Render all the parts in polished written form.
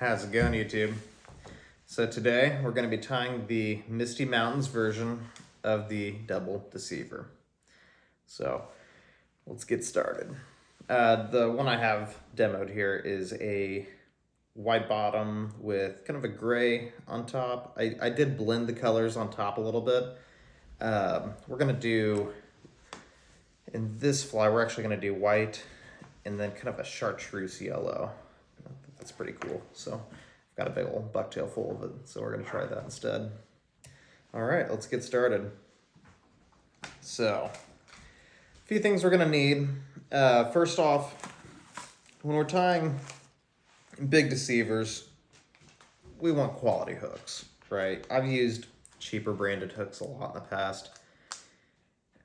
How's it going, YouTube? So today we're going to be tying the Misty Mountains version of the double deceiver. So let's get started. The one I have demoed here is a white bottom with kind of a gray on top. I did blend the colors on top a little bit. We're going to do, in this fly, we're actually going to do white and then kind of a chartreuse yellow. That's pretty cool. So I've got a big old bucktail full of it, so we're gonna try that instead. All right, let's get started. So, a few things we're gonna need. First off, when we're tying big deceivers, we want quality hooks, right? I've used cheaper branded hooks a lot in the past,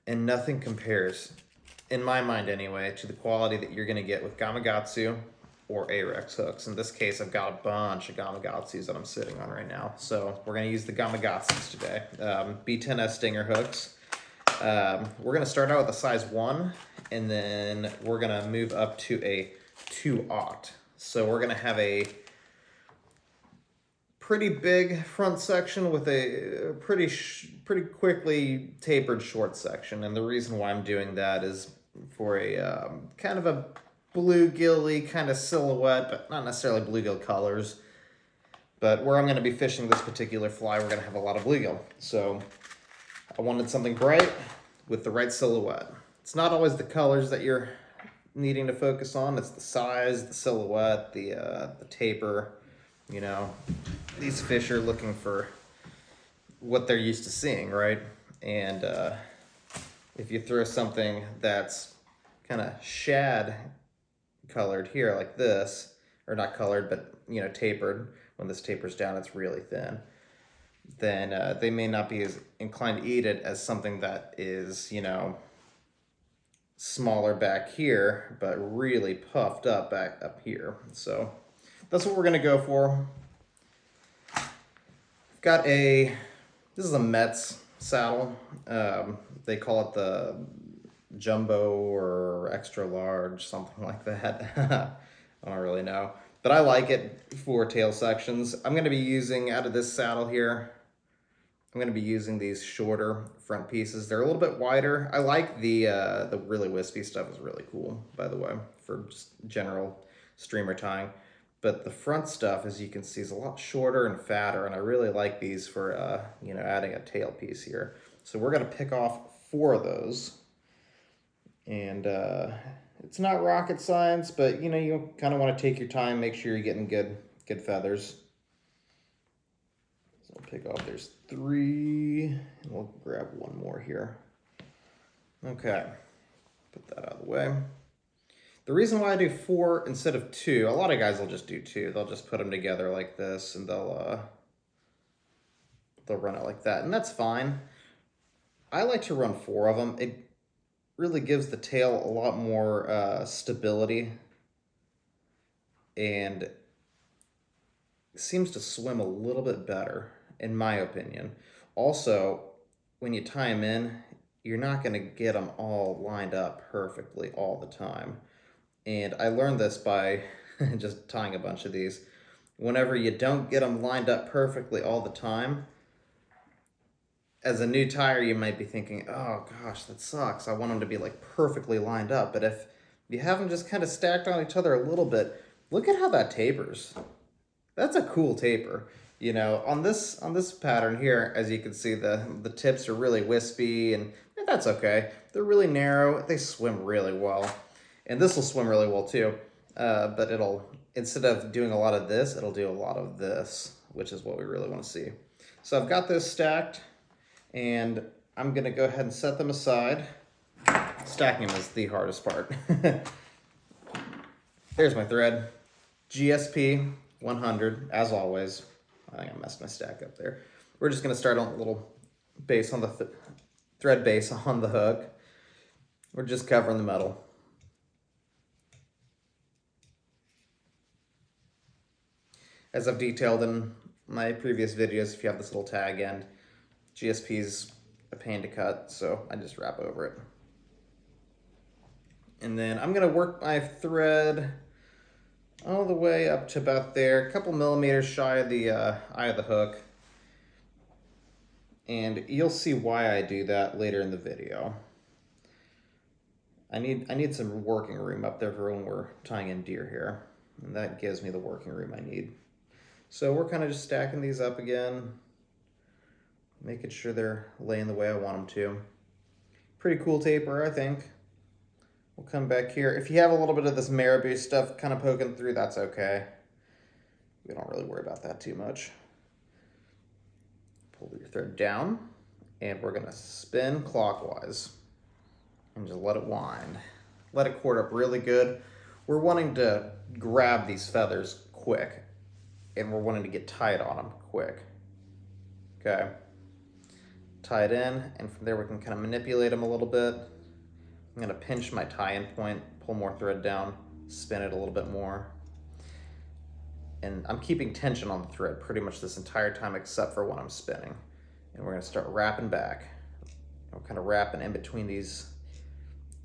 and nothing compares, in my mind anyway, to the quality that you're gonna get with Gamakatsu or Arex hooks. In this case, I've got a bunch of Gamakatsus that I'm sitting on right now. So we're gonna use the Gamakatsus today. B10S Stinger hooks. We're gonna start out with a size 1, and then we're gonna move up to a 2/0. So we're gonna have a pretty big front section with a pretty quickly tapered short section. And the reason why I'm doing that is for a kind of a bluegill-y kind of silhouette, but not necessarily bluegill colors. But where I'm going to be fishing this particular fly, we're going to have a lot of bluegill. So I wanted something bright with the right silhouette. It's not always the colors that you're needing to focus on. It's the size, the silhouette, the taper. You know, these fish are looking for what they're used to seeing, right? And if you throw something that's kind of shad colored here like this, or not colored, but you know, tapered, when this tapers down it's really thin, then they may not be as inclined to eat it as something that is, you know, smaller back here but really puffed up back up here. So that's what we're gonna go for. I've got this is a Metz saddle. They call it the jumbo or extra large, something like that. I don't really know, but I like it for tail sections. I'm going to be using, out of this saddle here, I'm going to be using these shorter front pieces. They're a little bit wider. I like the really wispy stuff is really cool, by the way, for just general streamer tying. But the front stuff, as you can see, is a lot shorter and fatter, and I really like these for you know, adding a tail piece here. So we're going to pick off 4 of those. And it's not rocket science, but you know, you kind of want to take your time, make sure you're getting good feathers. So I'll pick off, there's 3, and we'll grab 1 more here. Okay, put that out of the way. The reason why I do 4 instead of 2, a lot of guys will just do 2. They'll just put them together like this, and they'll run it like that, and that's fine. I like to run 4 of them. It really gives the tail a lot more stability, and seems to swim a little bit better, in my opinion. Also, when you tie them in, you're not going to get them all lined up perfectly all the time. And I learned this by just tying a bunch of these. Whenever you don't get them lined up perfectly all the time, as a new tyer, you might be thinking, oh gosh, that sucks. I want them to be like perfectly lined up. But if you have them just kind of stacked on each other a little bit, look at how that tapers. That's a cool taper. You know, on this pattern here, as you can see, the tips are really wispy, and that's okay. They're really narrow. They swim really well. And this will swim really well too. But it'll, instead of doing a lot of this, it'll do a lot of this, which is what we really want to see. So I've got this stacked, and I'm gonna go ahead and set them aside. Stacking them is the hardest part. There's my thread. GSP 100, as always. I think I messed my stack up there. We're just gonna start on a little base on the thread base on the hook. We're just covering the metal. As I've detailed in my previous videos, if you have this little tag end, GSP's a pain to cut, so I just wrap over it. And then I'm gonna work my thread all the way up to about there, a couple millimeters shy of the eye of the hook. And you'll see why I do that later in the video. I need some working room up there for when we're tying in deer here. And that gives me the working room I need. So we're kind of just stacking these up again, making sure they're laying the way I want them to. Pretty cool taper, I think. We'll come back here. If you have a little bit of this marabou stuff kind of poking through, that's okay. We don't really worry about that too much. Pull your thread down, and we're gonna spin clockwise and just let it wind. Let it cord up really good. We're wanting to grab these feathers quick, and we're wanting to get tight on them quick. Okay. Tie it in, and from there we can kind of manipulate them a little bit. I'm gonna pinch my tie-in point, pull more thread down, spin it a little bit more. And I'm keeping tension on the thread pretty much this entire time except for when I'm spinning. And we're gonna start wrapping back. We're kind of wrapping in between these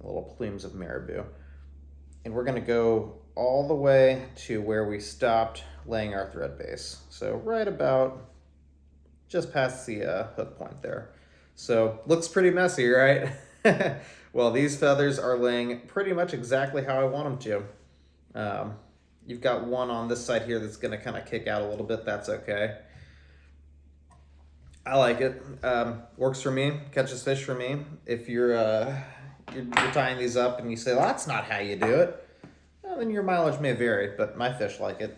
little plumes of marabou. And we're gonna go all the way to where we stopped laying our thread base. So right about just past the hook point there. So looks pretty messy, right? Well, these feathers are laying pretty much exactly how I want them to. You've got one on this side here that's gonna kind of kick out a little bit. That's okay. I like it. Works for me. Catches fish for me. If you're tying these up and you say, well, that's not how you do it, well, then your mileage may vary, but my fish like it.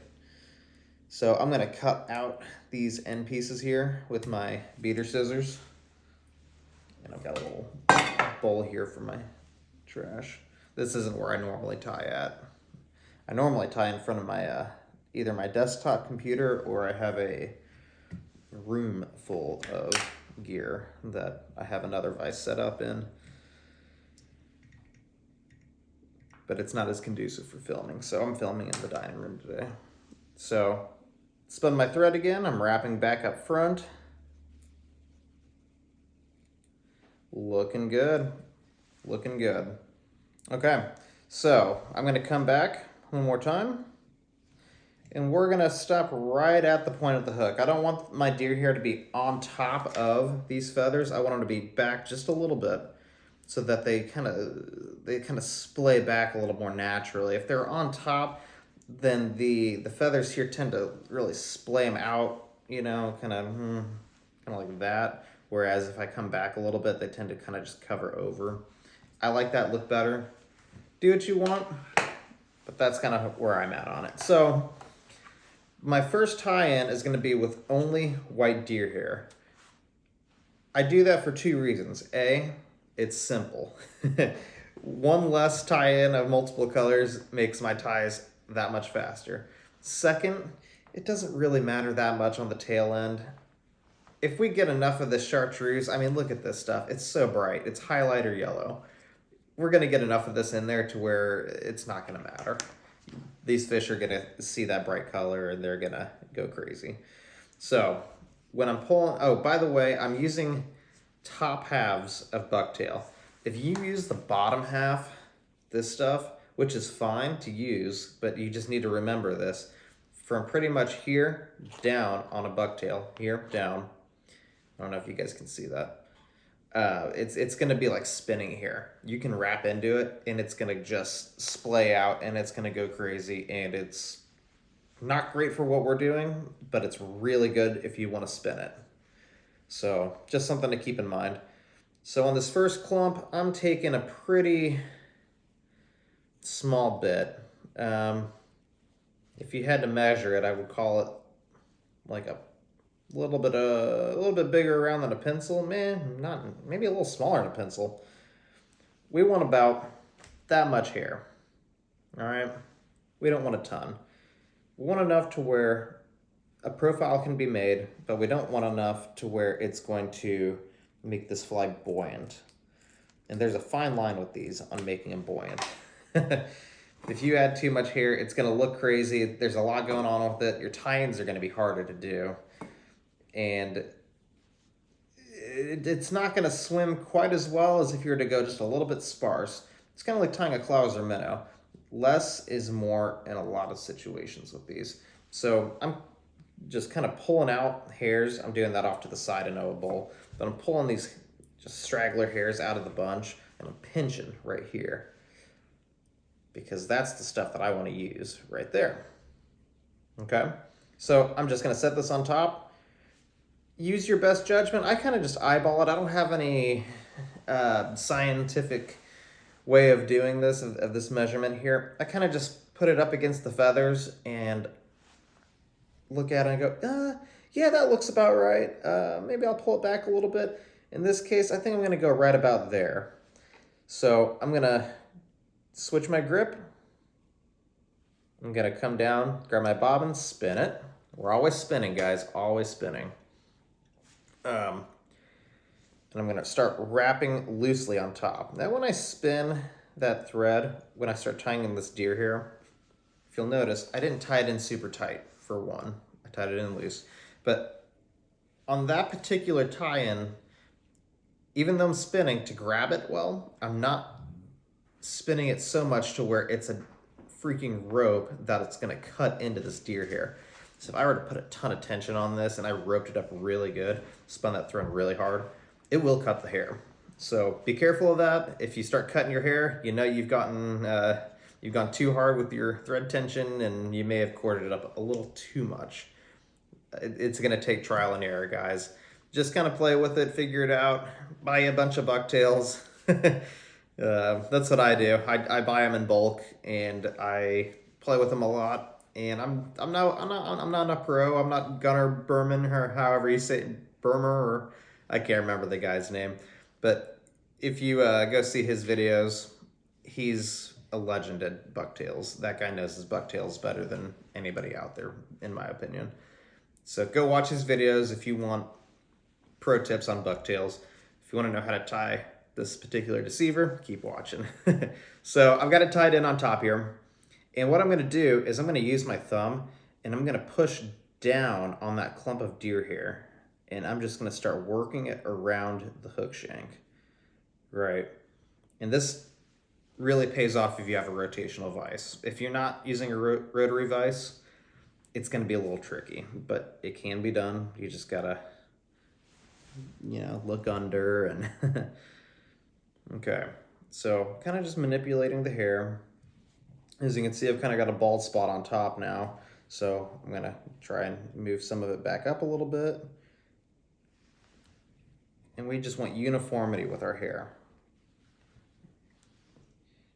So I'm gonna cut out these end pieces here with my beater scissors. And I've got a little bowl here for my trash. This isn't where I normally tie at. I normally tie in front of my either my desktop computer, or I have a room full of gear that I have another vise set up in. But it's not as conducive for filming, so I'm filming in the dining room today. So, spun my thread again. I'm wrapping back up front. Looking good. Looking good. Okay, so I'm gonna come back one more time, and we're gonna stop right at the point of the hook. I don't want my deer here to be on top of these feathers. I want them to be back just a little bit so that they kind of splay back a little more naturally. If they're on top, then the feathers here tend to really splay them out, you know, kind of like that. Whereas if I come back a little bit, they tend to kind of just cover over. I like that look better. Do what you want, but that's kind of where I'm at on it. So my first tie-in is going to be with only white deer hair. I do that for two reasons. A, it's simple. One less tie-in of multiple colors makes my ties that much faster. Second, it doesn't really matter that much on the tail end. If we get enough of this chartreuse, I mean, look at this stuff. It's so bright. It's highlighter yellow. We're going to get enough of this in there to where it's not going to matter. These fish are going to see that bright color and they're going to go crazy. So when I'm pulling, oh, by the way, I'm using top halves of bucktail. If you use the bottom half, this stuff, which is fine to use, but you just need to remember this, from pretty much here down on a bucktail, here down, I don't know if you guys can see that. It's going to be like spinning here. You can wrap into it and it's going to just splay out and it's going to go crazy, and it's not great for what we're doing, but it's really good if you want to spin it. So just something to keep in mind. So on this first clump, I'm taking a pretty small bit. If you had to measure it, I would call it like a little bit bigger around than a pencil. Maybe a little smaller than a pencil. We want about that much hair. All right. We don't want a ton. We want enough to where a profile can be made, but we don't want enough to where it's going to make this fly buoyant. And there's a fine line with these on making them buoyant. If you add too much hair, it's going to look crazy. There's a lot going on with it. Your tie-ins are going to be harder to do. And it's not going to swim quite as well as if you were to go just a little bit sparse. It's kind of like tying a clouser minnow. less is more in a lot of situations with these. So I'm just kind of pulling out hairs. I'm doing that off to the side in a bowl, but I'm pulling these just straggler hairs out of the bunch, and I'm pinching right here because that's the stuff that I want to use right there. Okay, so I'm just going to set this on top. Use your best judgment. I kind of just eyeball it. I don't have any scientific way of doing this, of this measurement here. I kind of just put it up against the feathers and look at it and go, yeah, that looks about right. Maybe I'll pull it back a little bit. In this case, I think I'm going to go right about there. So I'm going to switch my grip. I'm going to come down, grab my bobbin, spin it. We're always spinning, guys, always spinning. And I'm going to start wrapping loosely on top. Now when I spin that thread, when I start tying in this deer here, if you'll notice, I didn't tie it in super tight for one. I tied it in loose. But on that particular tie-in, even though I'm spinning to grab it well, I'm not spinning it so much to where it's a freaking rope that it's going to cut into this deer here. So if I were to put a ton of tension on this and I roped it up really good, spun that thread really hard, it will cut the hair. So be careful of that. If you start cutting your hair, you know you've gone too hard with your thread tension and you may have corded it up a little too much. It's going to take trial and error, guys. Just kind of play with it, figure it out, buy a bunch of bucktails. That's what I do. I buy them in bulk and I play with them a lot. And I'm not a pro. I'm not Gunnar Berman or however you say it, Burmer, or I can't remember the guy's name. But if you go see his videos, he's a legend at bucktails. That guy knows his bucktails better than anybody out there, in my opinion. So go watch his videos if you want pro tips on bucktails. If you want to know how to tie this particular deceiver, keep watching. So I've got it tied in on top here. And what I'm going to do is I'm going to use my thumb and I'm going to push down on that clump of deer hair. And I'm just going to start working it around the hook shank. Right. And this really pays off if you have a rotational vise. If you're not using a rotary vise, it's going to be a little tricky, but it can be done. You just got to, look under and okay. So kind of just manipulating the hair. As you can see, I've kind of got a bald spot on top now. So I'm going to try and move some of it back up a little bit. And we just want uniformity with our hair.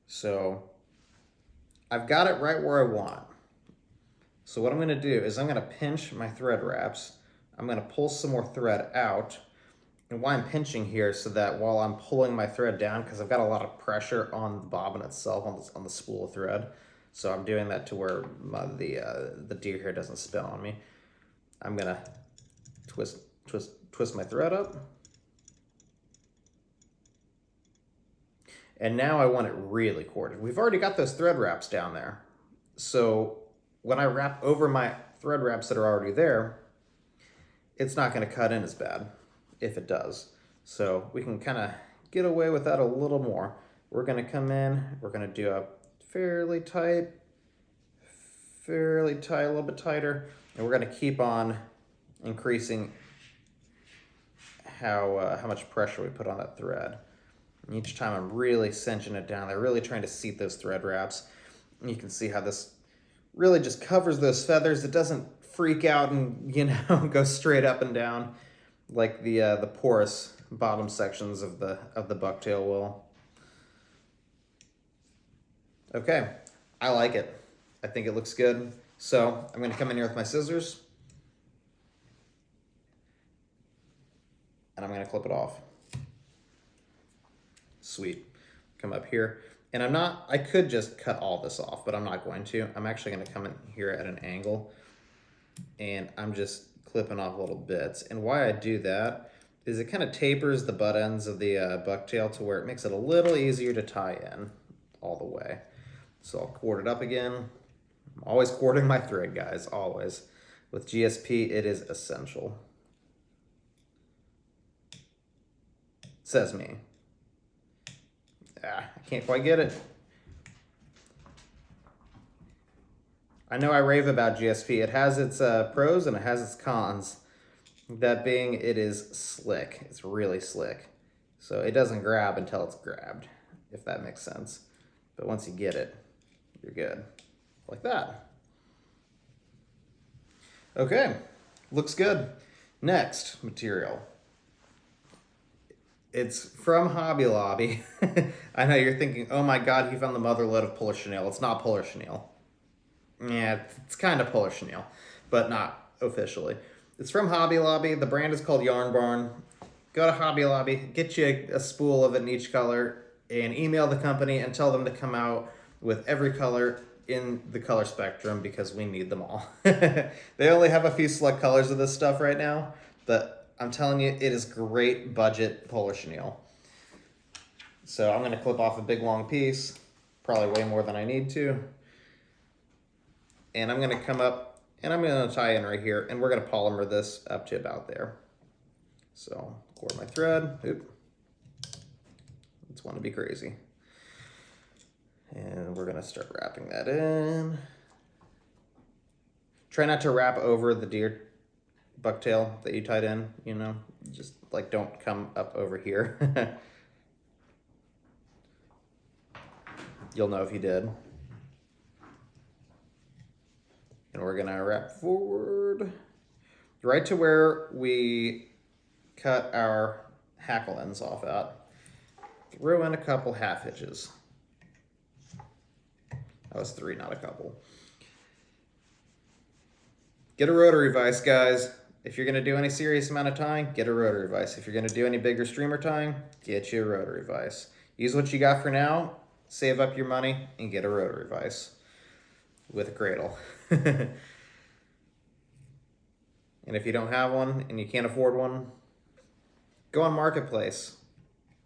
So I've got it right where I want. So what I'm going to do is I'm going to pinch my thread wraps. I'm going to pull some more thread out. And why I'm pinching here so that while I'm pulling my thread down, because I've got a lot of pressure on the bobbin itself, on the spool of thread. So I'm doing that to where the deer hair doesn't spin on me. I'm going to twist my thread up. And now I want it really corded. We've already got those thread wraps down there. So when I wrap over my thread wraps that are already there, it's not going to cut in as bad if it does. So we can kind of get away with that a little more. We're going to come in, we're going to do a fairly tight, a little bit tighter, and we're going to keep on increasing how much pressure we put on that thread. And each time I'm really cinching it down. They're really trying to seat those thread wraps. And you can see how this really just covers those feathers. It doesn't freak out and go straight up and down like the porous bottom sections of the bucktail will. Okay, I like it. I think it looks good. So I'm going to come in here with my scissors and I'm going to clip it off. Sweet. Come up here. And I could just cut all this off, but I'm not going to. I'm actually going to come in here at an angle and I'm just clipping off little bits. And why I do that is it kind of tapers the butt ends of the bucktail to where it makes it a little easier to tie in all the way. So I'll cord it up again. I'm always cording my thread, guys, always. With GSP, it is essential. Says me. I can't quite get it. I know I rave about GSP. It has its pros and it has its cons. That being, it is slick. It's really slick. So it doesn't grab until it's grabbed, if that makes sense. But once you get it, you're good. Like that. Okay, looks good. Next material. It's from Hobby Lobby. I know you're thinking, oh my god, he found the mother lode of polar chenille. It's not polar chenille. Yeah, it's kind of polar chenille, but not officially. It's from Hobby Lobby. The brand is called Yarn Barn. Go to Hobby Lobby, get you a spool of it in each color, and email the company and tell them to come out with every color in the color spectrum because we need them all. They only have a few select colors of this stuff right now, but I'm telling you, it is great budget polar chenille. So I'm going to clip off a big long piece, probably way more than I need to. And I'm going to come up and I'm going to tie in right here, and we're going to polymer this up to about there. So cord my thread. Oop. It's want to be crazy. And we're going to start wrapping that in. Try not to wrap over the deer bucktail that you tied in, you know, just like don't come up over here. You'll know if you did. And we're gonna wrap forward right to where we cut our hackle ends off at. Throw in a couple half hitches. That was 3, not a couple. Get a rotary vise, guys. If you're gonna do any serious amount of tying, get a rotary vise. If you're gonna do any bigger streamer tying, get you a rotary vise. Use what you got for now, save up your money, and get a rotary vise with a cradle. And if you don't have one and you can't afford one, go on Marketplace.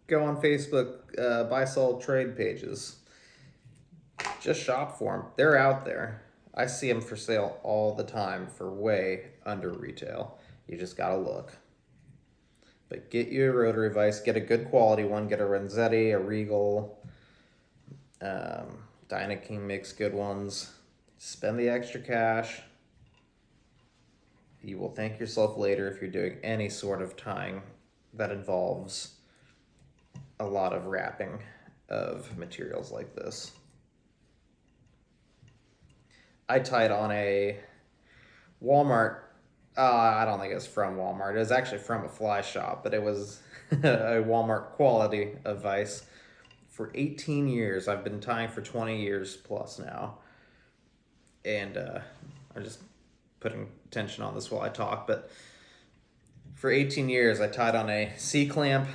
Go on Facebook, buy, sell, trade pages. Just shop for them. They're out there. I see them for sale all the time for way under retail. You just gotta look. But get you a rotary vise. Get a good quality one. Get a Renzetti, a Regal. Dynaking makes good ones. Spend the extra cash. You will thank yourself later if you're doing any sort of tying that involves a lot of wrapping of materials like this. I tied on a Walmart, I don't think it was from Walmart. It was actually from a fly shop, but it was a Walmart quality of vise. For 18 years, I've been tying for 20 years plus now. And I'm just putting tension on this while I talk, but for 18 years, I tied on a C-clamp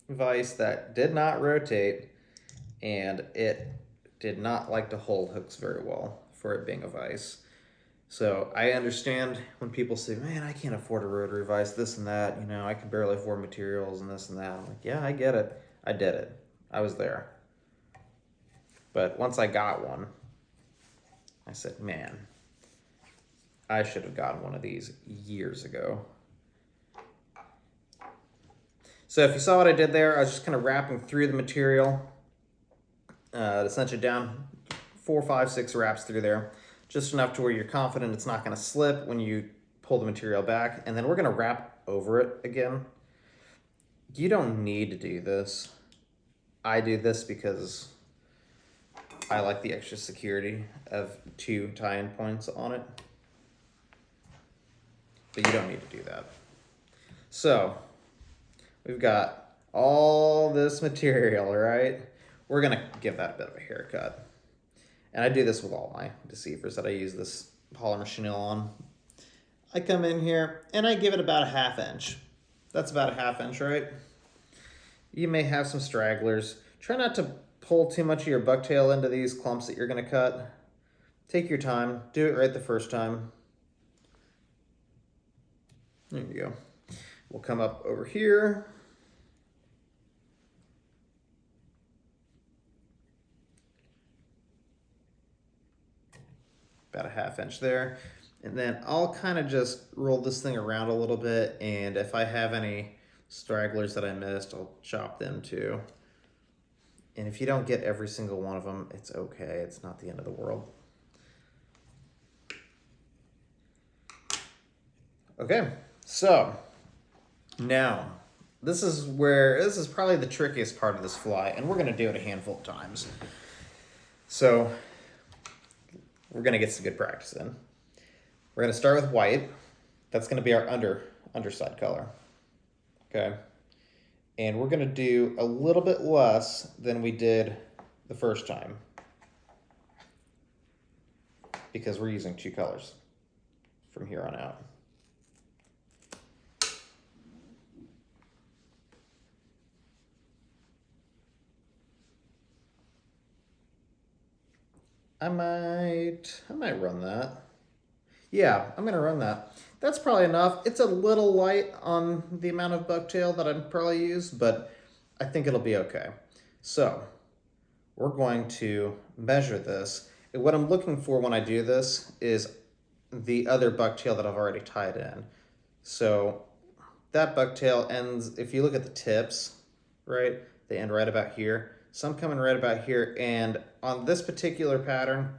vise that did not rotate, and it did not like to hold hooks very well for it being a vise. So I understand when people say, man, I can't afford a rotary vise, this and that, you know, I can barely afford materials and this and that. I'm like, yeah, I get it. I did it. I was there. But once I got one, I said, man, I should have gotten one of these years ago. So if you saw what I did there, I was just kind of wrapping through the material. To cinch it down, 4, 5, 6 wraps through there. Just enough to where you're confident it's not going to slip when you pull the material back. And then we're going to wrap over it again. You don't need to do this. I do this because I like the extra security of 2 tie-in points on it. But you don't need to do that. So, we've got all this material, right? We're going to give that a bit of a haircut. And I do this with all my deceivers that I use this polymer chenille on. I come in here and I give it about a 1/2 inch. That's about a 1/2 inch, right? You may have some stragglers. Try not to pull too much of your bucktail into these clumps that you're going to cut. Take your time. Do it right the first time. There you go. We'll come up over here. About a 1/2 inch there. And then I'll kind of just roll this thing around a little bit, and if I have any stragglers that I missed, I'll chop them too. And if you don't get every single one of them, it's okay. It's not the end of the world. Okay, so now this is probably the trickiest part of this fly, and we're gonna do it a handful of times. So we're gonna get some good practice in. We're gonna start with white. That's gonna be our underside color. Okay. And we're gonna do a little bit less than we did the first time, because we're using 2 colors from here on out. I might run that. Yeah, I'm gonna run that. That's probably enough. It's a little light on the amount of bucktail that I'd probably use, but I think it'll be okay. So we're going to measure this. And what I'm looking for when I do this is the other bucktail that I've already tied in. So that bucktail ends, if you look at the tips, right, they end right about here. Some coming right about here, and on this particular pattern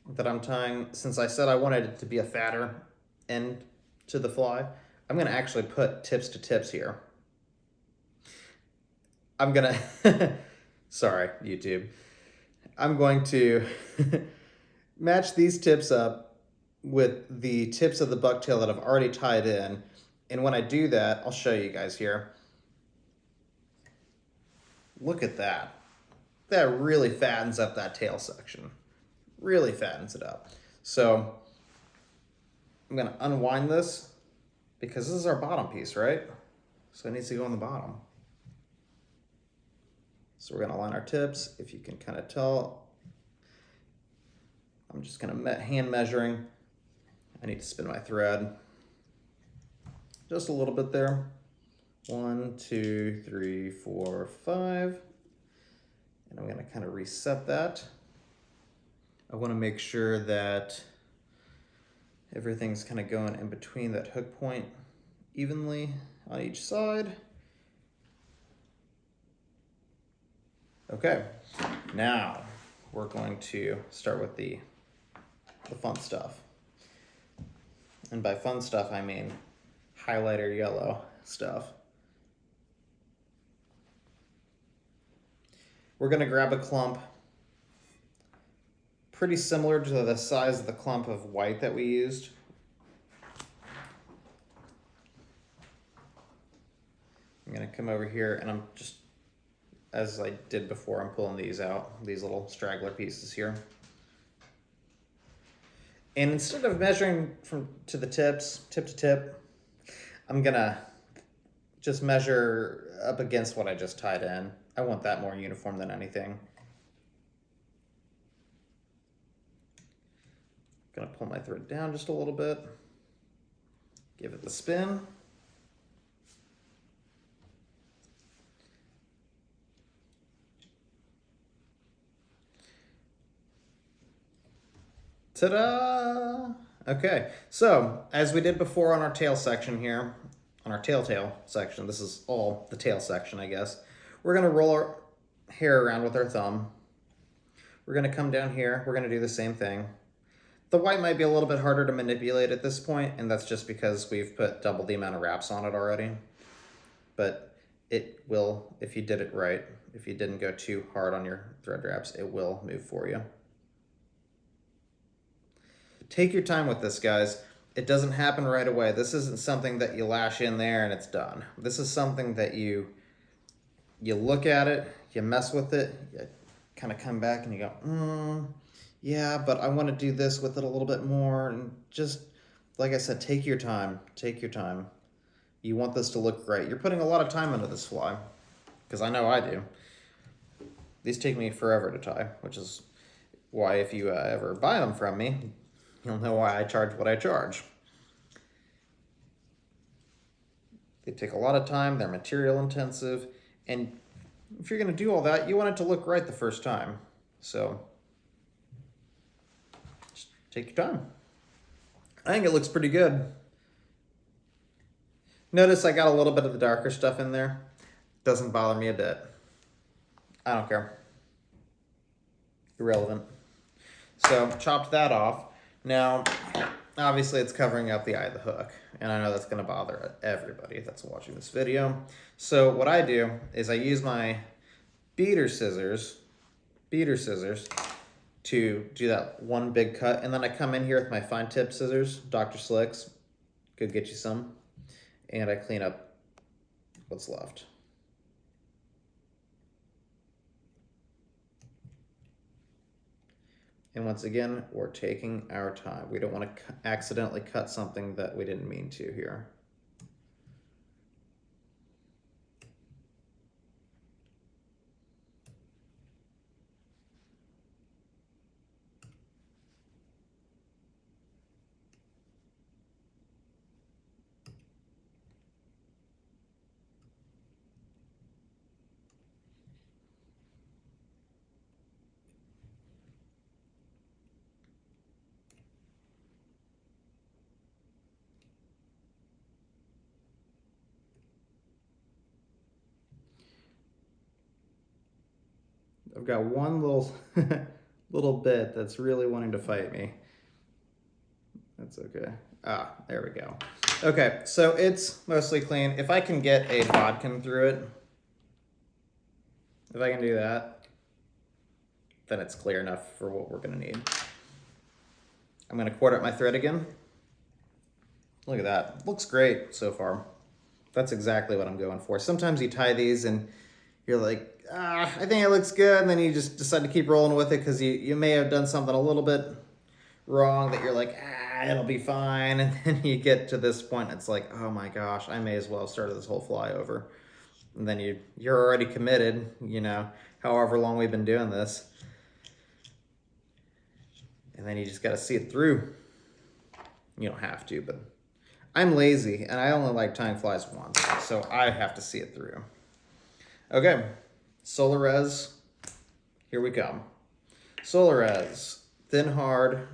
that I'm tying, since I said I wanted it to be a fatter end to the fly, I'm gonna actually put tips to tips here. I'm gonna, sorry, YouTube. I'm going to match these tips up with the tips of the bucktail that I've already tied in. And when I do that, I'll show you guys here. Look at that. That really fattens up that tail section. Really fattens it up. So I'm gonna unwind this because this is our bottom piece, right? So it needs to go on the bottom. So we're gonna line our tips. If you can kind of tell, I'm just gonna hand measuring. I need to spin my thread. Just a little bit there. 1, 2, 3, 4, 5. And I'm gonna kind of reset that. I wanna make sure that everything's kind of going in between that hook point evenly on each side. Okay, now we're going to start with the fun stuff. And by fun stuff, I mean highlighter yellow stuff. We're gonna grab a clump pretty similar to the size of the clump of white that we used. I'm gonna come over here and I'm just, as I did before, I'm pulling these out, these little straggler pieces here. And instead of measuring from to the tips, tip to tip, I'm gonna just measure up against what I just tied in. I want that more uniform than anything. Gonna pull my thread down just a little bit, give it the spin. Ta-da! Okay, so as we did before on our tail section here, on our tail section, this is all the tail section, I guess. We're gonna roll our hair around with our thumb. We're gonna come down here, we're gonna do the same thing. The white might be a little bit harder to manipulate at this point, and that's just because we've put double the amount of wraps on it already. But it will, if you did it right, if you didn't go too hard on your thread wraps, it will move for you. Take your time with this, guys. It doesn't happen right away. This isn't something that you lash in there and it's done. This is something that you look at it, you mess with it, you kind of come back and you go, yeah, but I want to do this with it a little bit more. And just, like I said, take your time. Take your time. You want this to look great. You're putting a lot of time into this fly, because I know I do. These take me forever to tie, which is why if you ever buy them from me, you'll know why I charge what I charge. They take a lot of time, they're material intensive, and if you're gonna do all that, you want it to look right the first time. So, just take your time. I think it looks pretty good. Notice I got a little bit of the darker stuff in there. Doesn't bother me a bit. I don't care. irrelevant. So chopped that off. Now, obviously it's covering up the eye of the hook, and I know that's gonna bother everybody that's watching this video. So what I do is I use my beater scissors to do that one big cut, and then I come in here with my fine tip scissors, Dr. Slicks, could get you some, and I clean up what's left. And once again, we're taking our time. We don't want to accidentally cut something that we didn't mean to here. I've got one little bit that's really wanting to fight me. That's okay. Ah, there we go. Okay, so it's mostly clean. If I can get a bodkin through it, if I can do that, then it's clear enough for what we're gonna need. I'm gonna quarter up my thread again. Look at that, looks great so far. That's exactly what I'm going for. Sometimes you tie these and you're like, I think it looks good, and then you just decide to keep rolling with it because you may have done something a little bit wrong that you're like, it'll be fine, and then you get to this point and it's like, oh my gosh, I may as well have started this whole fly over. And then you're already committed, you know, however long we've been doing this. And then you just got to see it through. You don't have to, but I'm lazy and I only like tying flies once, so I have to see it through. Okay, Solarez, here we come. Solarez, thin, hard.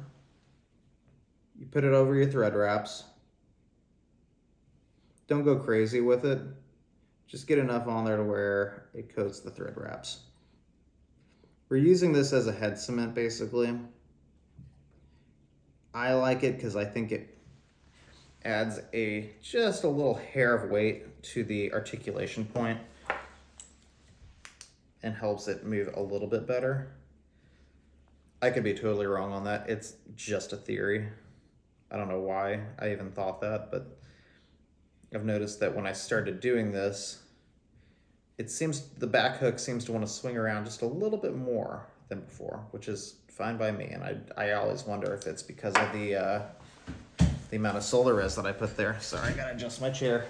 You put it over your thread wraps. Don't go crazy with it. Just get enough on there to where it coats the thread wraps. We're using this as a head cement, basically. I like it because I think it adds just a little hair of weight to the articulation point and helps it move a little bit better. I could be totally wrong on that. It's just a theory. I don't know why I even thought that, but I've noticed that when I started doing this, the back hook seems to want to swing around just a little bit more than before, which is fine by me. And I always wonder if it's because of the amount of Solarez that I put there. Sorry, I gotta adjust my chair.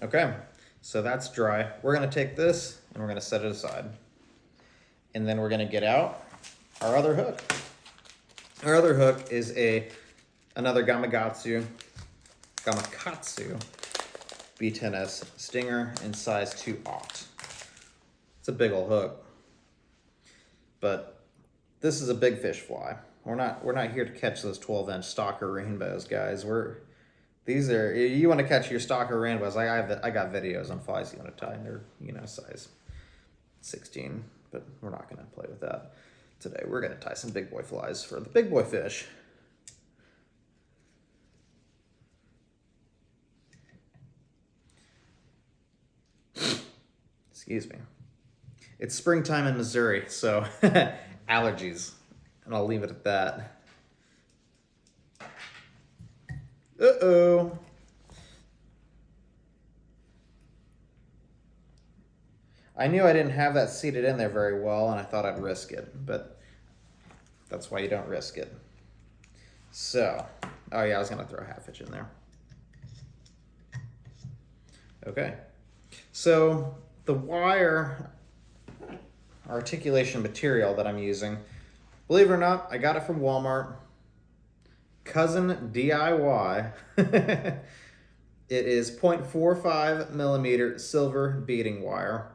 Okay. So that's dry. We're gonna take this and we're gonna set it aside. And then we're gonna get out our other hook. Our other hook is another Gamakatsu B10S Stinger in size 2/0. It's a big old hook. But this is a big fish fly. We're not here to catch those 12-inch stalker rainbows, guys. You want to catch your stalker rainbows. I got videos on flies you want to tie, and they're, you know, size 16, but we're not going to play with that today. We're going to tie some big boy flies for the big boy fish. Excuse me. It's springtime in Missouri, so allergies, and I'll leave it at that. Uh-oh. I knew I didn't have that seated in there very well, and I thought I'd risk it, but that's why you don't risk it. So, oh yeah, I was gonna throw a half inch in there. Okay, so the wire articulation material that I'm using, believe it or not, I got it from Walmart. Cousin DIY. It is 0.45 millimeter silver beading wire,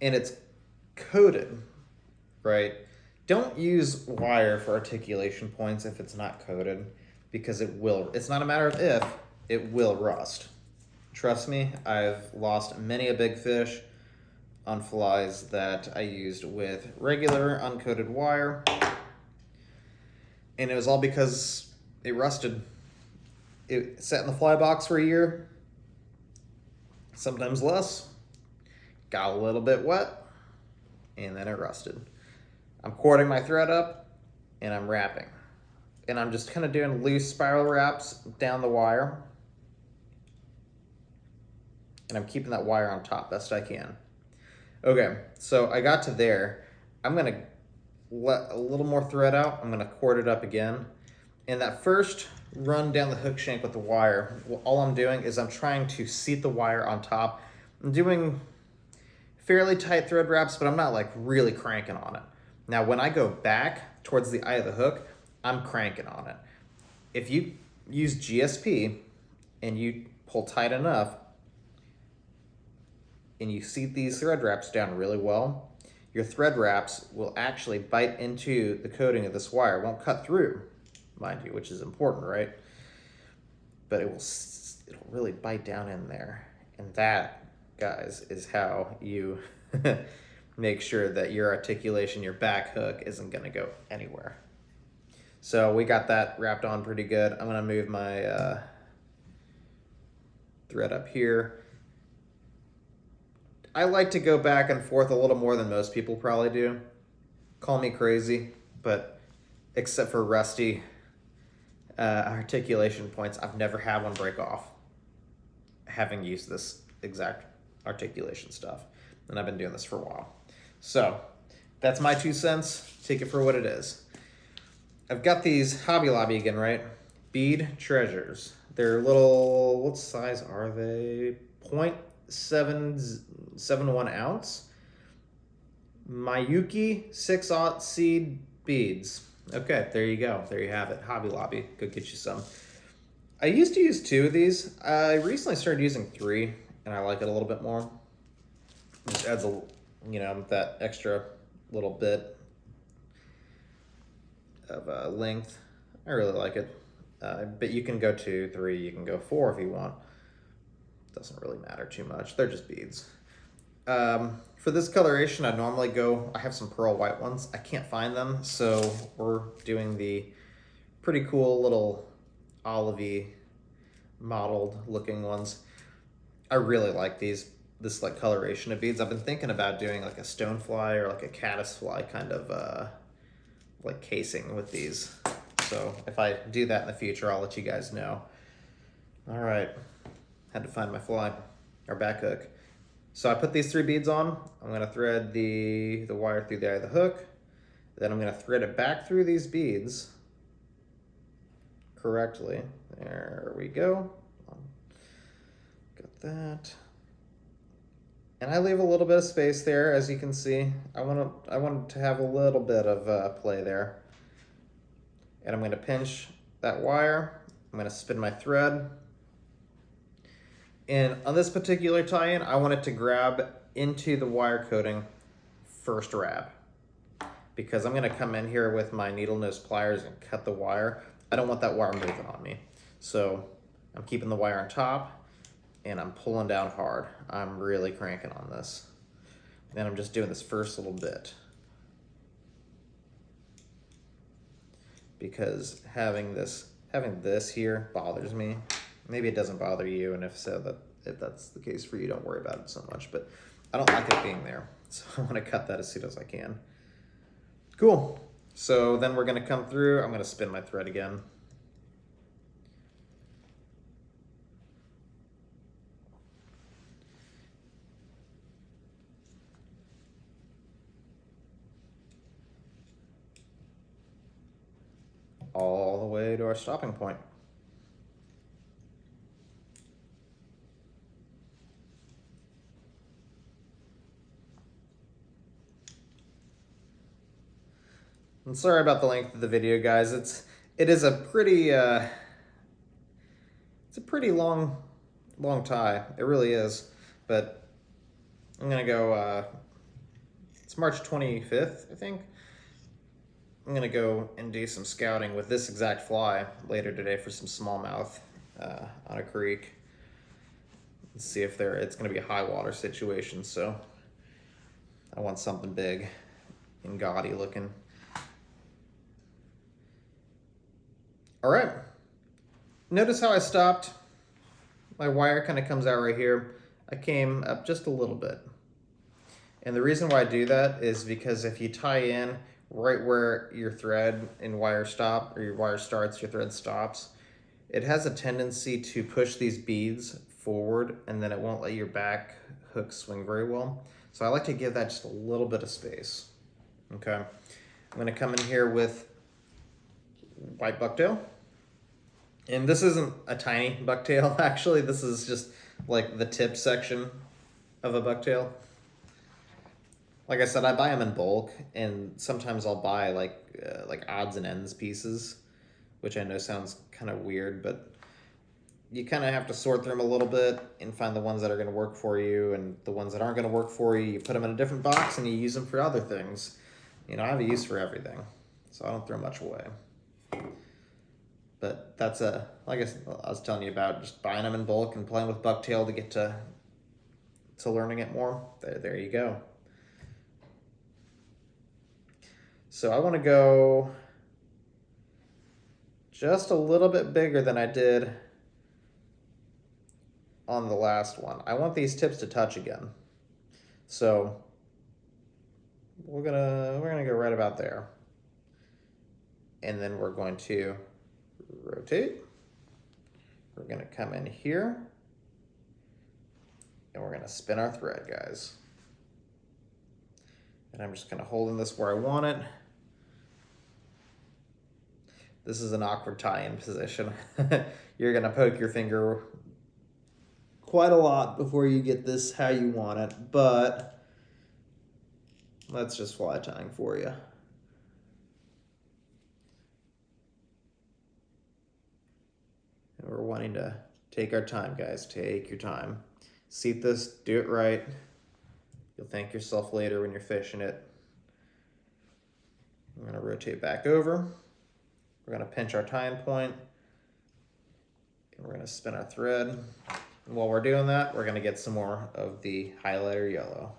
and it's coated, right? Don't use wire for articulation points if it's not coated, because it's not a matter of if, it will rust. Trust me, I've lost many a big fish on flies that I used with regular uncoated wire. And it was all because it rusted. It sat in the fly box for a year, sometimes less, got a little bit wet, and then it rusted. I'm cording my thread up, and I'm wrapping. And I'm just kind of doing loose spiral wraps down the wire. And I'm keeping that wire on top best I can. Okay, so I got to there. I'm gonna let a little more thread out. I'm gonna cord it up again. And that first run down the hook shank with the wire, all I'm doing is I'm trying to seat the wire on top. I'm doing fairly tight thread wraps, but I'm not like really cranking on it. Now, when I go back towards the eye of the hook, I'm cranking on it. If you use GSP and you pull tight enough and you seat these thread wraps down really well, your thread wraps will actually bite into the coating of this wire. It won't cut through, mind you, which is important, right? But it'll really bite down in there. And that, guys, is how you make sure that your articulation, your back hook, isn't gonna go anywhere. So we got that wrapped on pretty good. I'm gonna move my thread up here. I like to go back and forth a little more than most people probably do. Call me crazy, but except for rusty articulation points, I've never had one break off having used this exact articulation stuff. And I've been doing this for a while. So that's my 2 cents. Take it for what it is. I've got these Hobby Lobby again, right? Bead Treasures. They're little, what size are they? 0.771 ounce. Mayuki 6/0 seed beads. Okay, there you go. There you have it. Hobby Lobby. Go get you some. I used to use 2 of these. I recently started using 3, and I like it a little bit more. It just adds a, that extra little bit of length. I really like it. But you can go 2, 3, you can go 4 if you want. Doesn't really matter too much. They're just beads. For this coloration, I normally I have some pearl white ones. I can't find them, so we're doing the pretty cool little olivey mottled looking ones. I really like this like coloration of beads. I've been thinking about doing like a stonefly or like a caddisfly kind of like casing with these. So if I do that in the future, I'll let you guys know. All right, had to find my fly, or back hook. So I put these 3 beads on. I'm gonna thread the wire through the eye of the hook. Then I'm gonna thread it back through these beads correctly. There we go. Got that. And I leave a little bit of space there, as you can see. I want to have a little bit of play there. And I'm gonna pinch that wire. I'm gonna spin my thread. And on this particular tie-in, I want it to grab into the wire coating first wrap, because I'm gonna come in here with my needle nose pliers and cut the wire. I don't want that wire moving on me. So I'm keeping the wire on top and I'm pulling down hard. I'm really cranking on this. And I'm just doing this first little bit, because having this here bothers me. Maybe it doesn't bother you, and if so, if that's the case for you, don't worry about it so much. But I don't like it being there, so I want to cut that as soon as I can. Cool. So then we're going to come through. I'm going to spin my thread again. All the way to our stopping point. I'm sorry about the length of the video, guys. It is a pretty it's a pretty long tie. It really is. But I'm gonna go. It's March 25th, I think. I'm gonna go and do some scouting with this exact fly later today for some smallmouth on a creek. Let's see if it's gonna be a high water situation. So I want something big and gaudy looking. All right. Notice how I stopped? My wire kind of comes out right here. I came up just a little bit. And the reason why I do that is because if you tie in right where your thread and wire stop, or your wire starts, your thread stops, it has a tendency to push these beads forward, and then it won't let your back hook swing very well. So I like to give that just a little bit of space. Okay, I'm gonna come in here with white bucktail. And this isn't a tiny bucktail, actually. This is just like the tip section of a bucktail. Like I said, I buy them in bulk, and sometimes I'll buy like odds and ends pieces, which I know sounds kind of weird, but you kind of have to sort through them a little bit and find the ones that are going to work for you, and the ones that aren't going to work for you, you put them in a different box and you use them for other things. You know, I have a use for everything, so I don't throw much away. But that's like I was telling you about, just buying them in bulk and playing with bucktail to get to learning it more. There you go. So I want to go just a little bit bigger than I did on the last one. I want these tips to touch again. So we're gonna go right about there. And then we're going to rotate. We're gonna come in here and we're gonna spin our thread, guys. And I'm just kind of holding this where I want it. This is an awkward tie-in position. You're gonna poke your finger quite a lot before you get this how you want it, but that's just fly tying for you. And we're wanting to take our time, guys. Take your time. Seat this, do it right. You'll thank yourself later when you're fishing it. I'm gonna rotate back over. We're gonna pinch our tying point, and we're gonna spin our thread. And while we're doing that, we're gonna get some more of the highlighter yellow.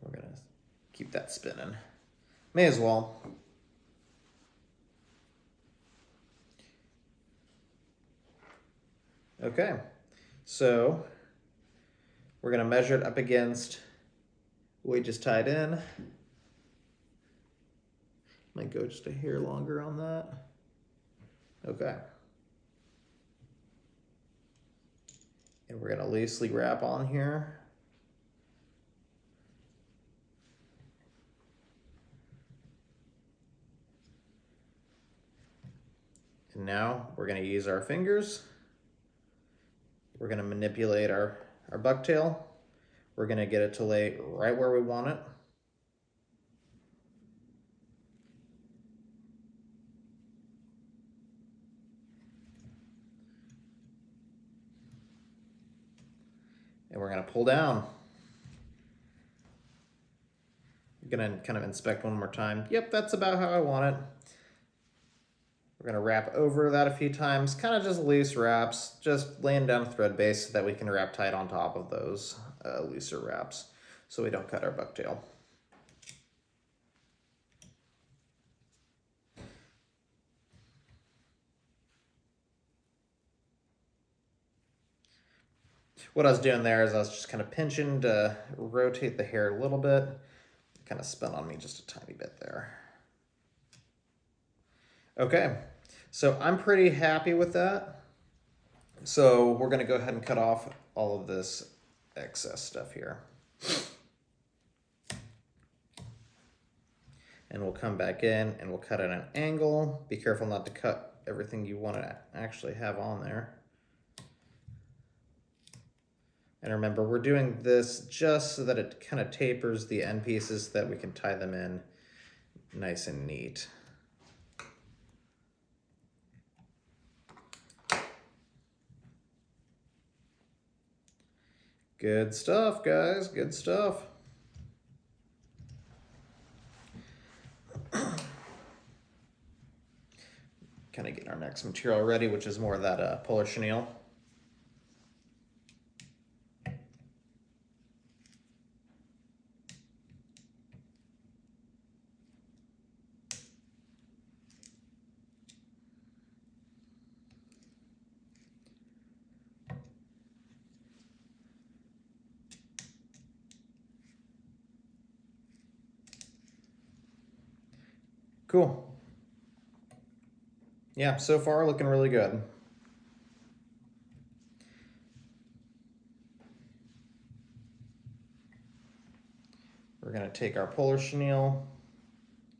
We're gonna keep that spinning. May as well. Okay, so we're gonna measure it up against what we just tied in. Might go just a hair longer on that. Okay. And we're gonna loosely wrap on here. And now we're gonna use our fingers. We're gonna manipulate our bucktail. We're gonna get it to lay right where we want it. And we're gonna pull down. I'm gonna kind of inspect one more time. Yep, that's about how I want it. We're gonna wrap over that a few times, kind of just loose wraps, just laying down a thread base so that we can wrap tight on top of those looser wraps so we don't cut our bucktail. What I was doing there is I was just kind of pinching to rotate the hair a little bit. It kind of spun on me just a tiny bit there. Okay, so I'm pretty happy with that. So we're gonna go ahead and cut off all of this excess stuff here. And we'll come back in and we'll cut at an angle. Be careful not to cut everything you want to actually have on there. And remember, we're doing this just so that it kind of tapers the end pieces so that we can tie them in nice and neat. Good stuff, guys, good stuff. kind of getting our next material ready, which is more of that polar chenille. Cool. Yeah, so far looking really good. We're gonna take our polar chenille,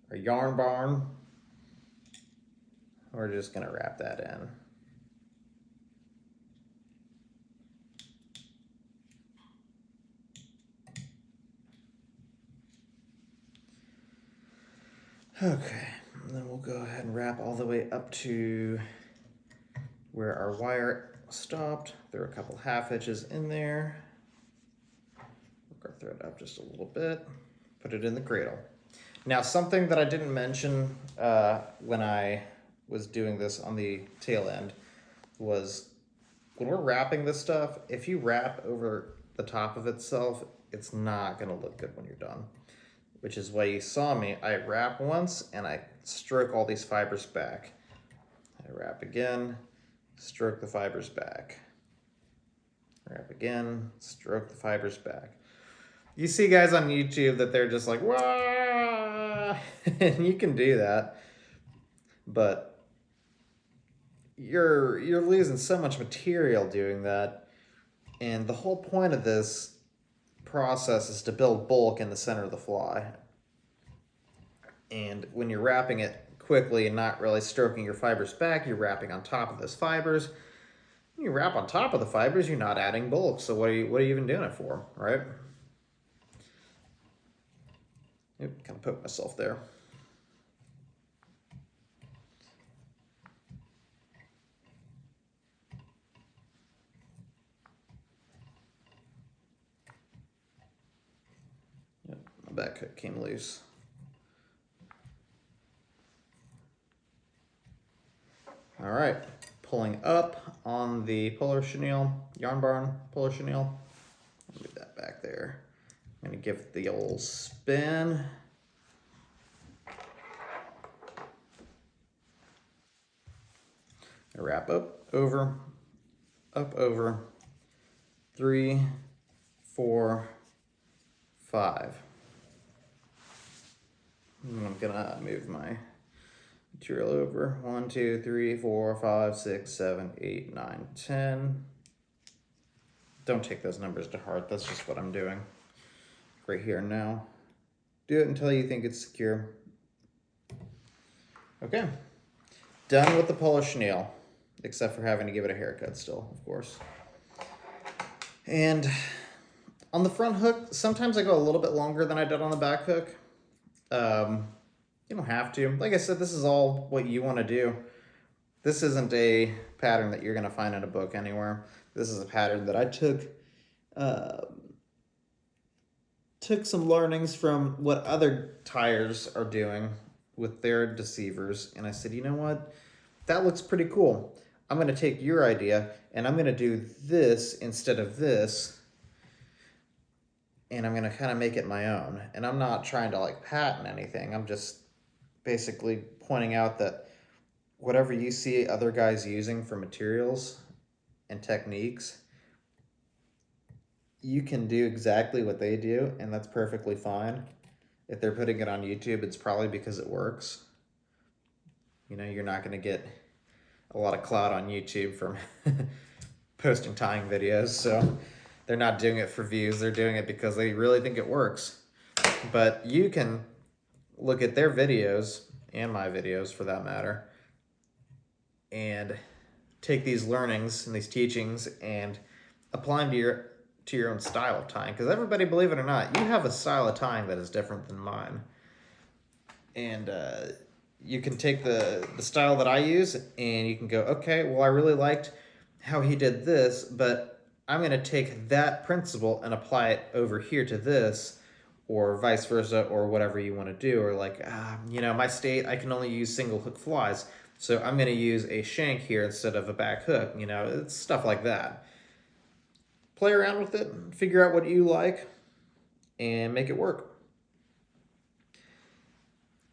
our yarn barn. We're just gonna wrap that in. Okay, and then we'll go ahead and wrap all the way up to where our wire stopped. There are a couple half hitches in there. Work our thread up just a little bit. Put it in the cradle. Now, something that I didn't mention when I was doing this on the tail end was when we're wrapping this stuff, if you wrap over the top of itself, it's not gonna look good when you're done. Which is why you saw me, I wrap once and I stroke all these fibers back. I wrap again, stroke the fibers back. Wrap again, stroke the fibers back. You see guys on YouTube that they're just like, wah, and you can do that, but you're losing so much material doing that. And the whole point of this process is to build bulk in the center of the fly. And when you're wrapping it quickly and not really stroking your fibers back, you're wrapping on top of those fibers. When you wrap on top of the fibers, you're not adding bulk. So what are you even doing it for, right? Oop, kind of poked myself there. Yep, my back hook came loose. All right, pulling up on the polar chenille, yarn barn polar chenille. Move that back there. I'm gonna give it the old spin. I wrap up, over, 3, 4, 5. And I'm gonna move my material over. 1, 2, 3, 4, 5, 6, 7, 8, 9, 10. Don't take those numbers to heart. That's just what I'm doing right here and now. Do it until you think it's secure. Okay. Done with the polar chenille, except for having to give it a haircut still, of course. And on the front hook, sometimes I go a little bit longer than I did on the back hook. You don't have to. Like I said, this is all what you want to do. This isn't a pattern that you're going to find in a book anywhere. This is a pattern that I took some learnings from what other tyers are doing with their deceivers. And I said, you know what? That looks pretty cool. I'm going to take your idea and I'm going to do this instead of this. And I'm going to kind of make it my own. And I'm not trying to like patent anything. I'm just basically pointing out that whatever you see other guys using for materials and techniques, you can do exactly what they do, and that's perfectly fine. If they're putting it on YouTube, it's probably because it works. You know, you're not going to get a lot of clout on YouTube from posting tying videos, so they're not doing it for views. They're doing it because they really think it works. But you can look at their videos, and my videos for that matter, and take these learnings and these teachings and apply them to your own style of tying. Because everybody, believe it or not, you have a style of tying that is different than mine. And you can take the style that I use and you can go, okay, well, I really liked how he did this, but I'm going to take that principle and apply it over here to this, or vice versa, or whatever you want to do. Or like, you know, my state, I can only use single hook flies. So I'm gonna use a shank here instead of a back hook, you know, it's stuff like that. Play around with it, figure out what you like, and make it work.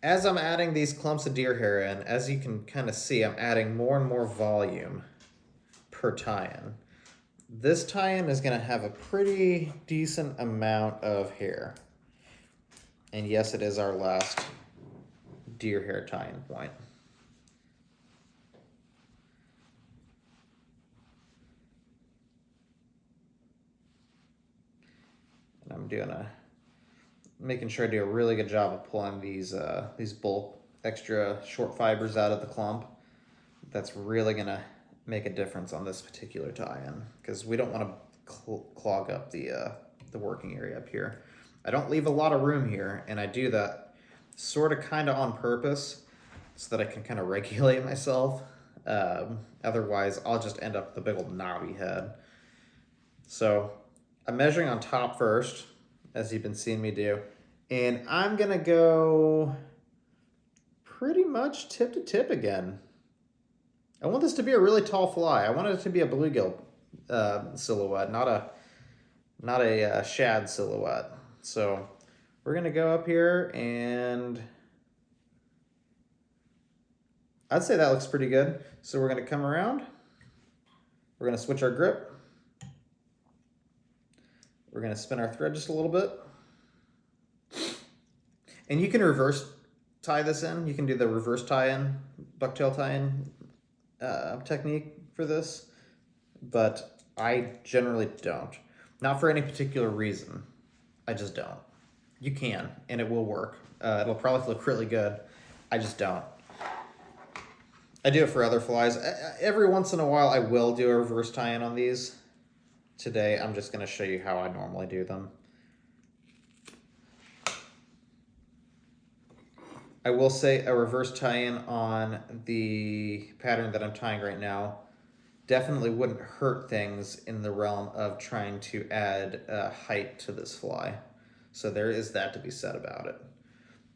As I'm adding these clumps of deer hair in, as you can kind of see, I'm adding more and more volume per tie-in. This tie-in is going to have a pretty decent amount of hair. And yes, it is our last deer hair tie-in point. And I'm making sure I do a really good job of pulling these bulk extra short fibers out of the clump. That's really going to make a difference on this particular tie-in because we don't want to clog up the working area up here. I don't leave a lot of room here, and I do that sort of kind of on purpose so that I can kind of regulate myself. Otherwise, I'll just end up with a big old knobby head. So I'm measuring on top first, as you've been seeing me do, and I'm gonna go pretty much tip to tip again. I want this to be a really tall fly. I want it to be a bluegill silhouette, not a shad silhouette. So we're gonna go up here, and I'd say that looks pretty good. So we're gonna come around. We're gonna switch our grip. We're gonna spin our thread just a little bit. And you can reverse tie this in. You can do the reverse tie-in, bucktail tie-in technique for this, but I generally don't. Not for any particular reason. I just don't. You can, and it will work. It'll probably look really good. I just don't. I do it for other flies. Every once in a while, I will do a reverse tie-in on these. Today, I'm just going to show you how I normally do them. I will say a reverse tie-in on the pattern that I'm tying right now definitely wouldn't hurt things in the realm of trying to add height to this fly. So there is that to be said about it.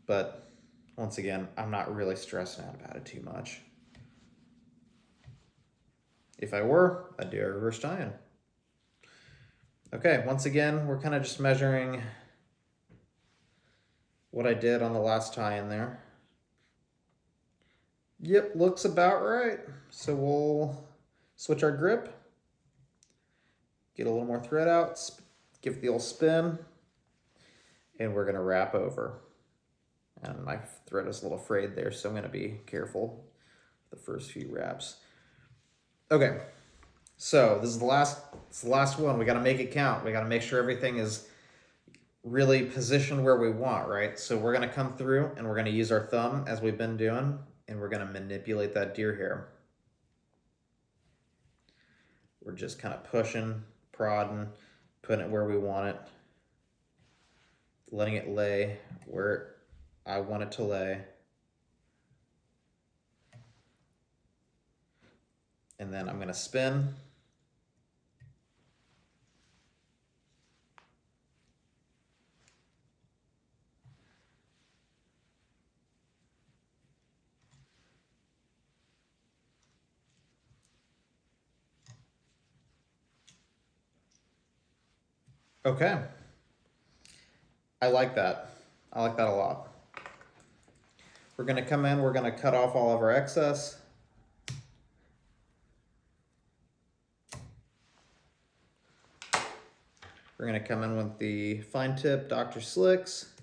But once again, I'm not really stressing out about it too much. If I were, I'd do a reverse tie-in. Okay, once again, we're kind of just measuring what I did on the last tie-in there. Yep, looks about right. So we'll switch our grip, get a little more thread out, give it the old spin, and we're gonna wrap over. And my thread is a little frayed there, so I'm gonna be careful the first few wraps. Okay, so this is the last one. We gotta make it count. We gotta make sure everything is really positioned where we want, right? So we're gonna come through and we're gonna use our thumb as we've been doing, and we're gonna manipulate that deer hair. We're just kind of pushing, prodding, putting it where we want it, letting it lay where I want it to lay. And then I'm gonna spin. Okay. I like that. I like that a lot. We're gonna come in, we're gonna cut off all of our excess. We're gonna come in with the fine tip Dr. Slicks.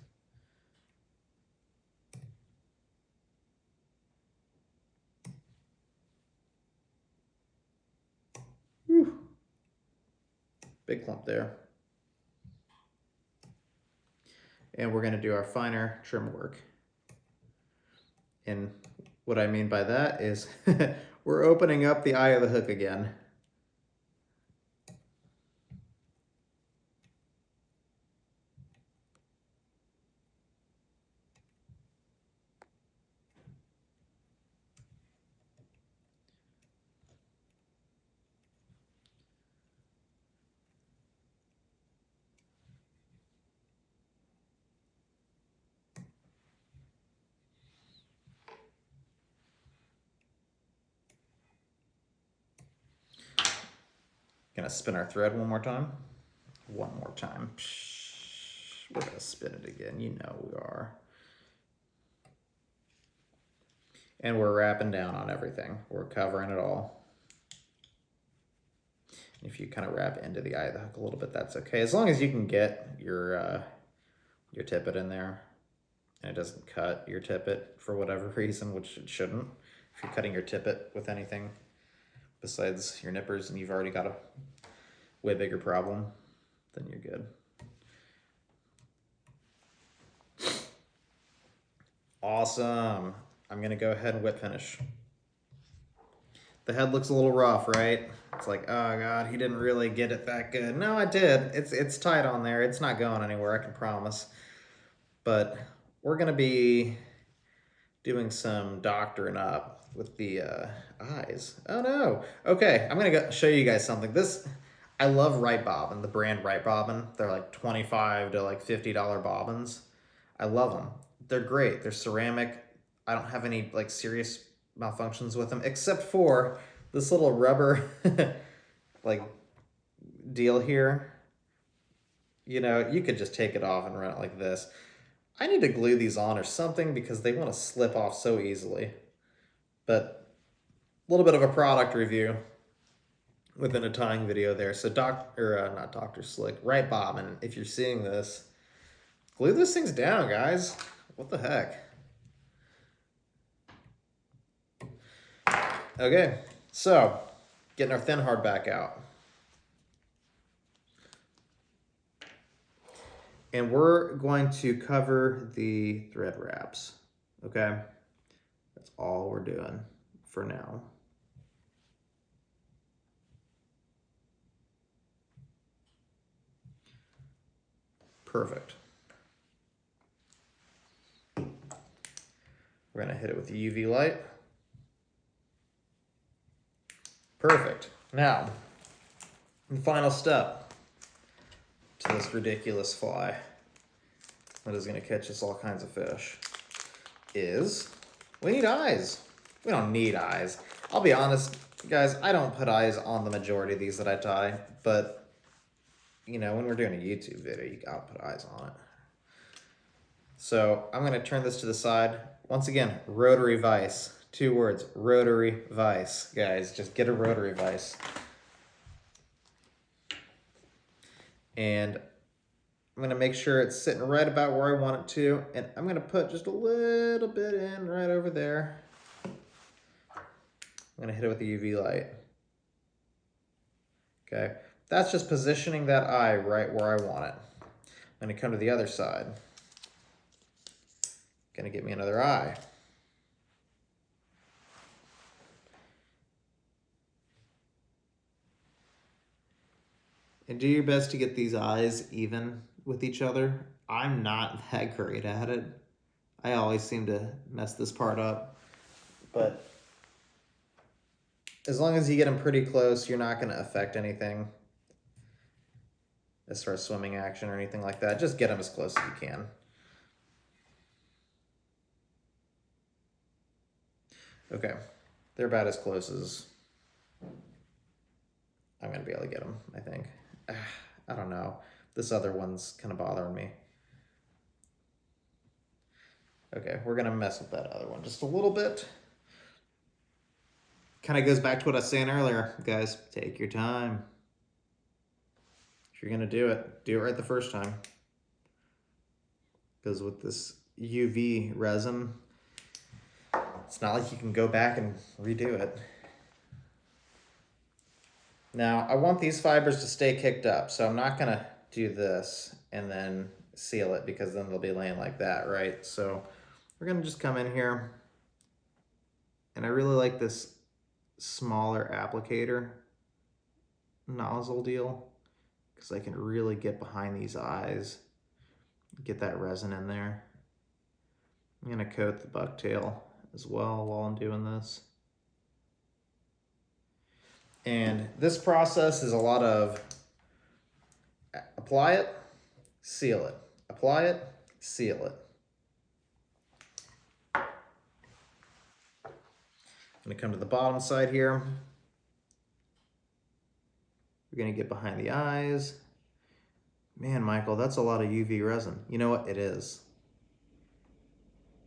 Whew. Big clump there. And we're gonna do our finer trim work. And what I mean by that is we're opening up the eye of the hook again. gonna spin our thread one more time. One more time. We're gonna spin it again, you know we are. And we're wrapping down on everything. We're covering it all. If you kind of wrap into the eye of the hook a little bit, that's okay. As long as you can get your tippet in there and it doesn't cut your tippet for whatever reason, which it shouldn't. If you're cutting your tippet with anything besides your nippers and you've already got a way bigger problem, then you're good. Awesome. I'm gonna go ahead and whip finish. The head looks a little rough, right? It's like, oh God, he didn't really get it that good. No, I did. It's tight on there. It's not going anywhere, I can promise. But we're gonna be doing some doctoring up with the eyes. Oh no. Okay, I'm gonna go show you guys something. I love Right Bobbin, the brand Right Bobbin. They're like $25 to like $50 bobbins. I love them. They're great. They're ceramic. I don't have any like serious malfunctions with them, except for this little rubber like deal here. You know, you could just take it off and run it like this. I need to glue these on or something because they want to slip off so easily. But a little bit of a product review within a tying video there. So not Dr. Slick, Right Bobbin, if you're seeing this, glue those things down, guys. What the heck? Okay, so getting our thin hard back out. And we're going to cover the thread wraps, okay? That's all we're doing for now. Perfect. We're gonna hit it with the UV light. Perfect. Now, the final step to this ridiculous fly that is going to catch us all kinds of fish is we need eyes. We don't need eyes. I'll be honest, guys, I don't put eyes on the majority of these that I tie, but you know, when we're doing a YouTube video, you gotta put eyes on it. So I'm going to turn this to the side. Once again, rotary vise. 2 words, rotary vise. Guys, just get a rotary vise. And I'm going to make sure it's sitting right about where I want it to. And I'm going to put just a little bit in right over there. I'm going to hit it with the UV light. Okay, that's just positioning that eye right where I want it. I'm going to come to the other side. Going to get me another eye. And do your best to get these eyes even with each other. I'm not that great at it. I always seem to mess this part up. But as long as you get them pretty close, you're not going to affect anything as far as swimming action or anything like that. Just get them as close as you can. Okay, they're about as close as I'm going to be able to get them, I think. I don't know. This other one's kind of bothering me. Okay, we're going to mess with that other one just a little bit. Kind of goes back to what I was saying earlier. Guys, take your time. If you're going to do it right the first time. Because with this UV resin, it's not like you can go back and redo it. Now, I want these fibers to stay kicked up, so I'm not going to do this and then seal it because then they'll be laying like that, right? So we're going to just come in here, and I really like this smaller applicator nozzle deal because I can really get behind these eyes, get that resin in there. I'm going to coat the bucktail as well while I'm doing this. And this process is a lot of apply it, seal it. Apply it, seal it. I'm going to come to the bottom side here. We're gonna get behind the eyes. Man, Michael, that's a lot of UV resin. You know what? It is.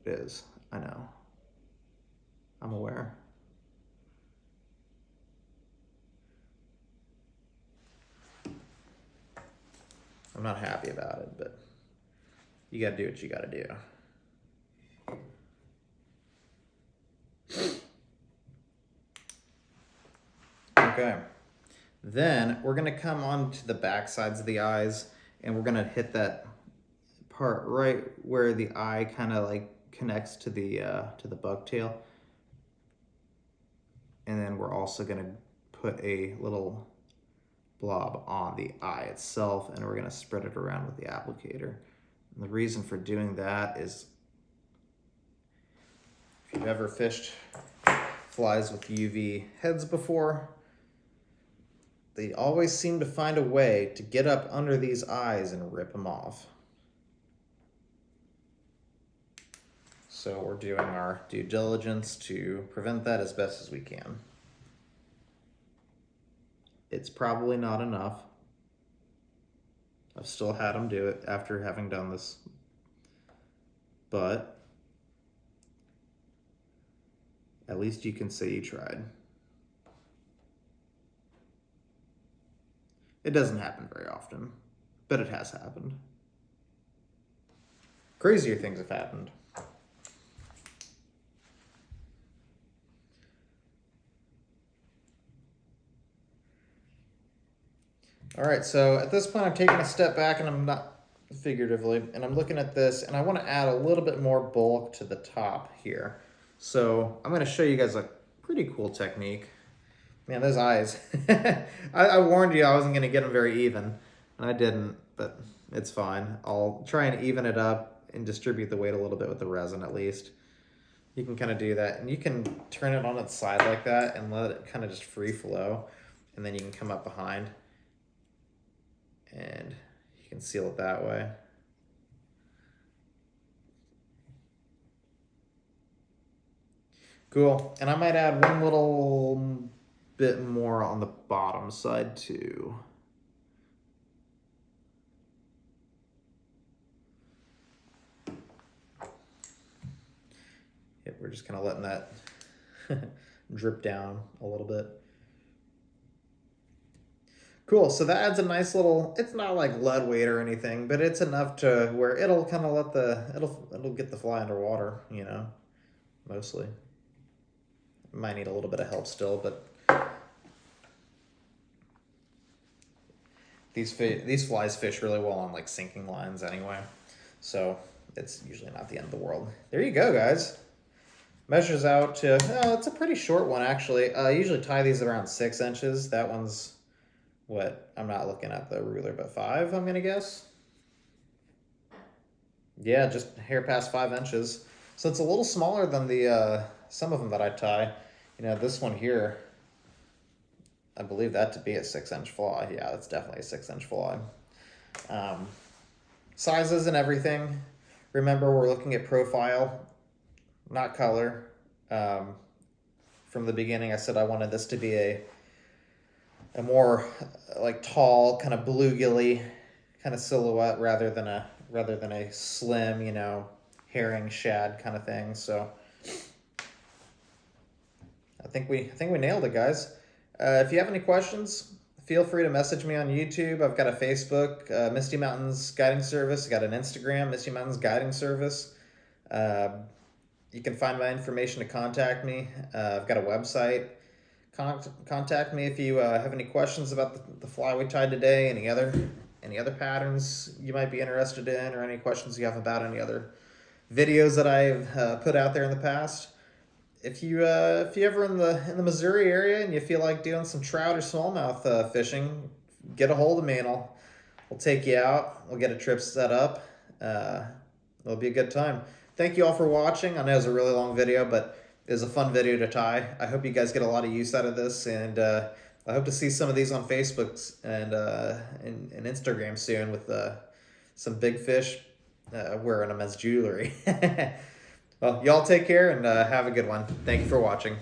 It is. I know. I'm aware. I'm not happy about it, but you gotta do what you gotta do. Okay. Then we're gonna come on to the back sides of the eyes, and we're gonna hit that part right where the eye kind of like connects to the bucktail. And then we're also gonna put a little blob on the eye itself, and we're gonna spread it around with the applicator. And the reason for doing that is if you've ever fished flies with UV heads before, they always seem to find a way to get up under these eyes and rip them off. So we're doing our due diligence to prevent that as best as we can. It's probably not enough. I've still had them do it after having done this, but at least you can say you tried. It doesn't happen very often, but it has happened. Crazier things have happened. All right, so at this point I'm taking a step back, and I'm not figuratively, and I'm looking at this, and I want to add a little bit more bulk to the top here. So I'm going to show you guys a pretty cool technique. Man, those eyes. I warned you I wasn't going to get them very even, and I didn't, but it's fine. I'll try and even it up and distribute the weight a little bit with the resin at least. You can kind of do that, and you can turn it on its side like that and let it kind of just free flow, and then you can come up behind and you can seal it that way. Cool, and I might add one little bit more on the bottom side too. Yep, we're just kind of letting that drip down a little bit. Cool, so that adds a nice little, it's not like lead weight or anything, but it's enough to where it'll kind of let it'll get the fly underwater, you know, mostly. Might need a little bit of help still, but these flies fish really well on like sinking lines anyway, so it's usually not the end of the world. There you go, guys. Measures out to, oh, it's a pretty short one actually. I usually tie these at around 6 inches. That one's, what, I'm not looking at the ruler, but 5, I'm gonna guess. Yeah, just a hair past 5 inches. So it's a little smaller than the some of them that I tie. You know, this one here, I believe that to be a 6-inch fly. Yeah, that's definitely a 6-inch fly. Sizes and everything. Remember, we're looking at profile, not color. From the beginning, I said I wanted this to be a more like tall, kind of bluegilly kind of silhouette rather than a slim, you know, herring shad kind of thing. So I think we nailed it, guys. If you have any questions, feel free to message me on YouTube. I've got a Facebook, Misty Mountains Guiding Service. I got an Instagram, Misty Mountains Guiding Service. You can find my information to contact me. I've got a website. Contact me if you have any questions about the fly we tied today, any other patterns you might be interested in, or any questions you have about any other videos that I've put out there in the past. If you ever in the Missouri area and you feel like doing some trout or smallmouth fishing, get a hold of me and I'll take you out. We'll get a trip set up. It'll be a good time. Thank you all for watching. I know it's a really long video, but it was a fun video to tie. I hope you guys get a lot of use out of this, and I hope to see some of these on Facebook and Instagram soon with some big fish wearing them as jewelry. Well, y'all take care and have a good one. Thank you for watching.